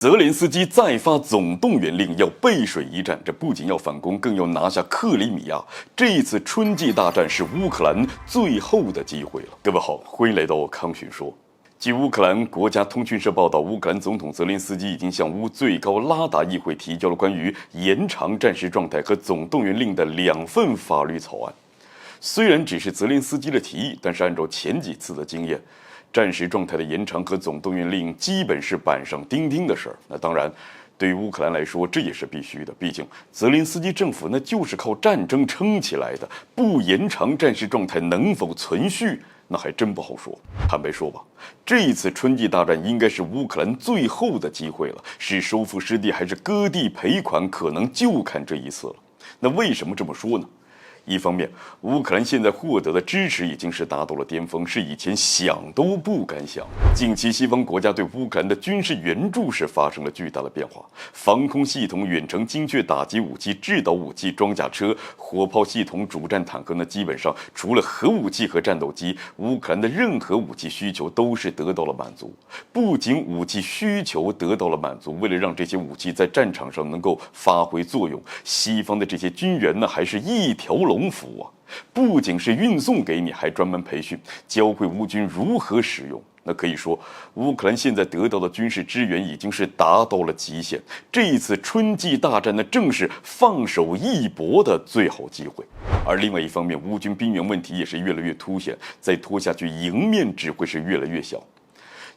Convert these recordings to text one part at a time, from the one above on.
泽连斯基再发总动员令，要背水一战。这不仅要反攻，更要拿下克里米亚。这一次春季大战是乌克兰最后的机会了。各位好，欢迎来到康讯说。据乌克兰国家通讯社报道，乌克兰总统泽连斯基已经向乌最高拉达议会提交了关于延长战时状态和总动员令的2份法律草案。虽然只是泽连斯基的提议，但是按照前几次的经验，战时状态的延长和总动员令基本是板上钉钉的事儿。那当然，对于乌克兰来说，这也是必须的。毕竟，泽连斯基政府那就是靠战争撑起来的，不延长战时状态能否存续，那还真不好说。坦白说吧，这一次春季大战应该是乌克兰最后的机会了，是收复失地还是割地赔款，可能就看这一次了。那为什么这么说呢？一方面，乌克兰现在获得的支持已经是达到了巅峰，是以前想都不敢想。近期西方国家对乌克兰的军事援助是发生了巨大的变化，防空系统、远程精确打击武器、制导武器、装甲车、火炮系统、主战坦克呢，基本上除了核武器和战斗机，乌克兰的任何武器需求都是得到了满足。不仅武器需求得到了满足，为了让这些武器在战场上能够发挥作用，西方的这些军援呢，还是一条龙服务啊！不仅是运送给你，还专门培训，教会乌军如何使用。那可以说，乌克兰现在得到的军事支援已经是达到了极限。这一次春季大战呢，正是放手一搏的最好机会。而另外一方面，乌军兵员问题也是越来越凸显，再拖下去，赢面只会是越来越小。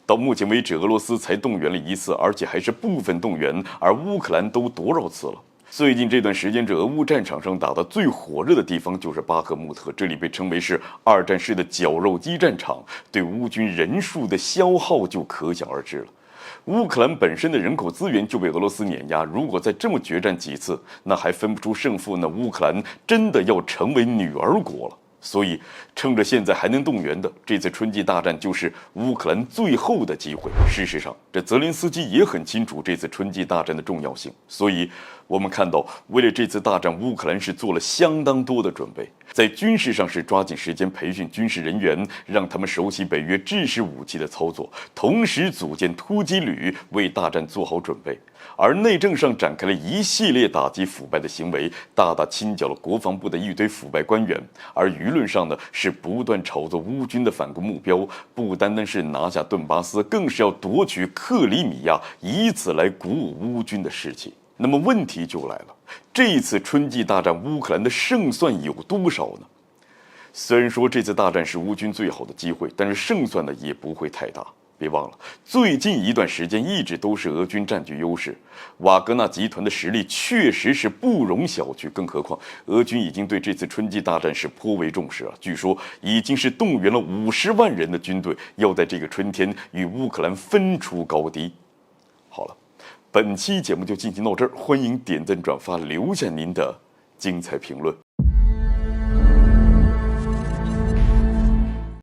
到目前为止，俄罗斯才动员了1次，而且还是部分动员，而乌克兰都多少次了？最近这段时间，这俄乌战场上打得最火热的地方就是巴赫穆特，这里被称为是2战时的绞肉机战场，对乌军人数的消耗就可想而知了。乌克兰本身的人口资源就被俄罗斯碾压，如果再这么决战几次，那还分不出胜负，那乌克兰真的要成为女儿国了。所以，趁着现在还能动员的，这次春季大战就是乌克兰最后的机会。事实上，这泽连斯基也很清楚这次春季大战的重要性，所以我们看到，为了这次大战，乌克兰是做了相当多的准备，在军事上是抓紧时间培训军事人员，让他们熟悉北约制式武器的操作，同时组建突击旅，为大战做好准备。而内政上展开了一系列打击腐败的行为，大大清剿了国防部的一堆腐败官员。而舆论上呢，是不断炒作乌军的反攻目标，不单单是拿下顿巴斯，更是要夺取克里米亚，以此来鼓舞乌军的士气。那么问题就来了，这一次春季大战，乌克兰的胜算有多少呢？虽然说这次大战是乌军最好的机会，但是胜算呢也不会太大。别忘了，最近一段时间一直都是俄军占据优势，瓦格纳集团的实力确实是不容小觑。更何况，俄军已经对这次春季大战是颇为重视啊，据说已经是动员了50万人的军队，要在这个春天与乌克兰分出高低。好了，本期节目就进行到这儿，欢迎点赞转发，留下您的精彩评论。